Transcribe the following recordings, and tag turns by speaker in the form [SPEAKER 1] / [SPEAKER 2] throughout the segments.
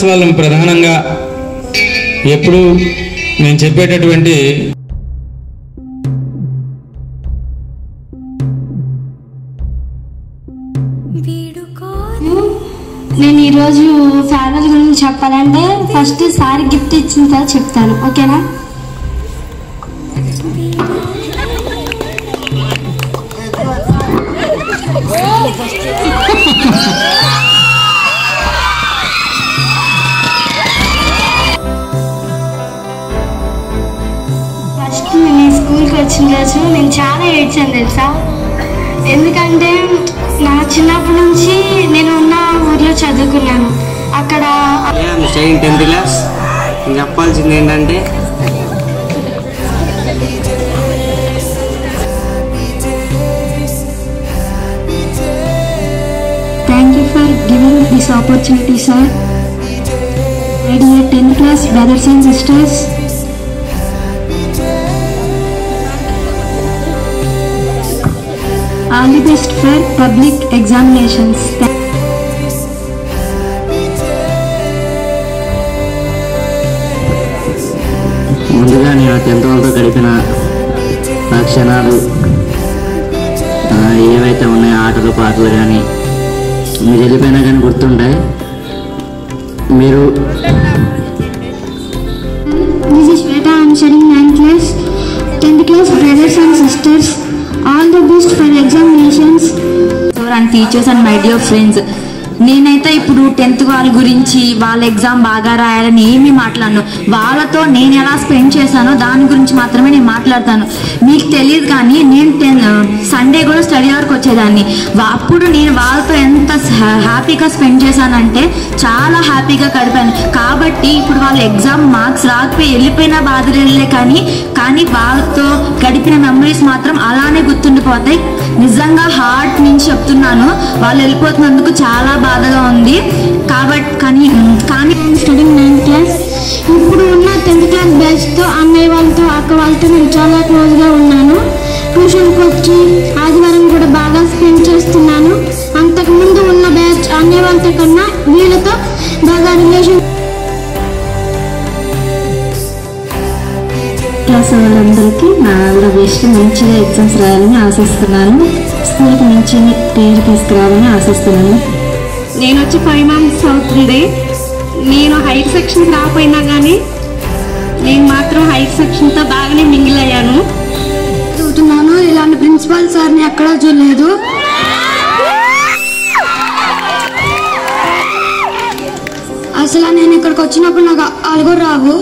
[SPEAKER 1] వాళ్ళం ప్రధానంగా ఎప్పుడు నేను చెప్పేటటువంటి
[SPEAKER 2] నేను ఈరోజు ఫేర్వెల్ గురించి చెప్పాలంటే ఫస్ట్ సారీ గిఫ్ట్ ఇచ్చిన తర్వాత చెప్తాను, ఓకేనా? ఫస్ట్ నేను స్కూల్కి వచ్చిన రోజు నేను చాలా ఏడ్చాను తెలుసా. ఎందుకంటే నా చిన్నప్పటి నుంచి నేను ఉన్న ఊర్లో చదువుకున్నాను. అక్కడ
[SPEAKER 3] 10th క్లాస్ చెప్పాల్సింది ఏంటంటే
[SPEAKER 2] thank you for giving this opportunity sir. My dear 10th class brothers and sisters, all the best for public examinations.
[SPEAKER 3] ముందుగా నేను 10th వాళ్ళతో గడిపిన ఆ క్షణాలు ఏవైతే ఉన్నాయో ఆటలు పాటలు కానీ మీరు వెళ్ళిపోయినా కానీ గుర్తుంటాయి. మీరు
[SPEAKER 2] This is Shweta. I am studying 9th class. 10th class brothers and sisters, all the best for examinations.
[SPEAKER 4] And teachers and my dear friends, నేనైతే ఇప్పుడు 10th వాళ్ళ గురించి వాళ్ళ ఎగ్జామ్ బాగా రాయాలని ఏమీ మాట్లాడను. వాళ్ళతో నేను ఎలా స్పెండ్ చేశానో దాని గురించి మాత్రమే నేను మాట్లాడతాను. మీకు తెలియదు కానీ నేను సండే కూడా స్టడీ అవర్కి వచ్చేదాన్ని. అప్పుడు నేను వాళ్ళతో ఎంత హ్యాపీగా స్పెండ్ చేశానంటే చాలా హ్యాపీగా గడిపాను. కాబట్టి ఇప్పుడు వాళ్ళ ఎగ్జామ్ మార్క్స్ రాకపోయి వెళ్ళిపోయిన బాధలే కానీ వాళ్ళతో గడిపిన మెమరీస్ మాత్రం అలానే గుర్తుండిపోతాయి. నిజంగా హార్ట్ నుంచి చెప్తున్నాను, వాళ్ళు వెళ్ళిపోతున్నందుకు చాలా బాధగా ఉంది. కానీ
[SPEAKER 2] స్టడింగ్ 9th క్లాస్. ఇప్పుడు ఉన్న 10th క్లాస్ బ్యాచ్తో అన్నయ్య వాళ్ళతో అక్క వాళ్ళతో నేను చాలా క్లోజ్గా ఉన్నాను. ట్యూషన్కి వచ్చి ఆదివారం కూడా బాగా స్పెండ్ చేస్తున్నాను. అంతకుముందు ఉన్న బ్యాచ్ అన్నయ్య వాళ్ళతో కన్నా వీళ్ళతో బాగా రిలేషన్.
[SPEAKER 4] క్లాస్ వాళ్ళందరికీ నా ఆల్ ద బెస్ట్, మంచిగా ఎగ్జామ్స్ రాయాలని ఆశిస్తున్నాను. స్కూల్కి మంచి పేరు తీసుకురావాలని ఆశిస్తున్నాను.
[SPEAKER 2] నేను వచ్చి 5 months అవుతుంది. నేను హైట్ సెక్షన్కి రాకపోయినా కానీ నేను మాత్రం హైట్ సెక్షన్తో బాగానే మింగిల్ అయ్యాను. చదువుతున్నాను. ఇలాంటి ప్రిన్సిపాల్ సార్ని ఎక్కడా చూడలేదు. అసలు నేను ఇక్కడికి వచ్చినప్పుడు నాకు అలుగు రావు.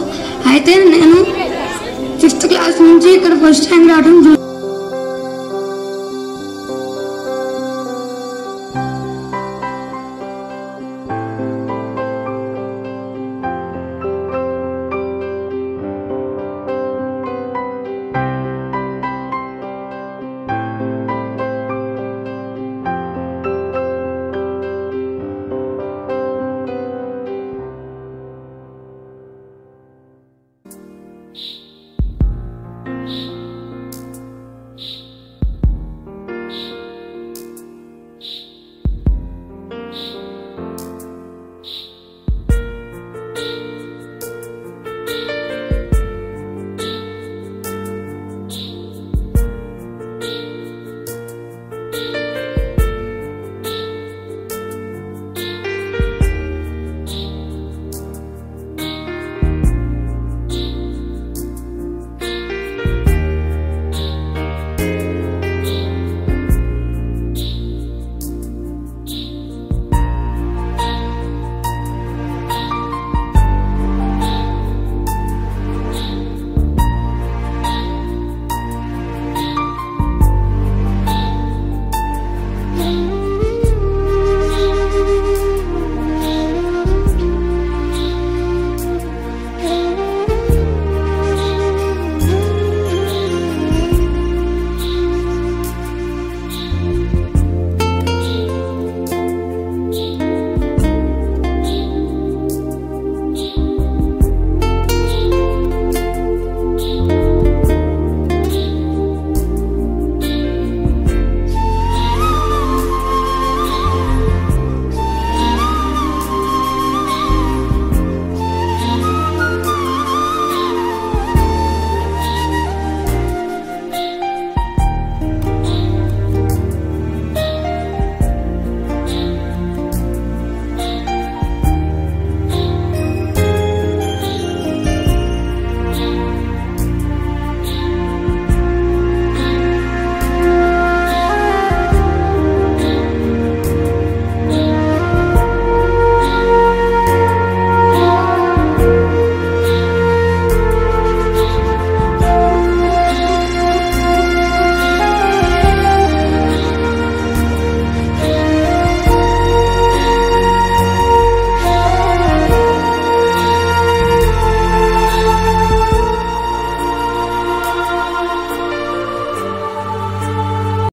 [SPEAKER 2] అయితే నేను 6th క్లాస్ నుంచి ఇక్కడ ఫస్ట్ టైం రావడం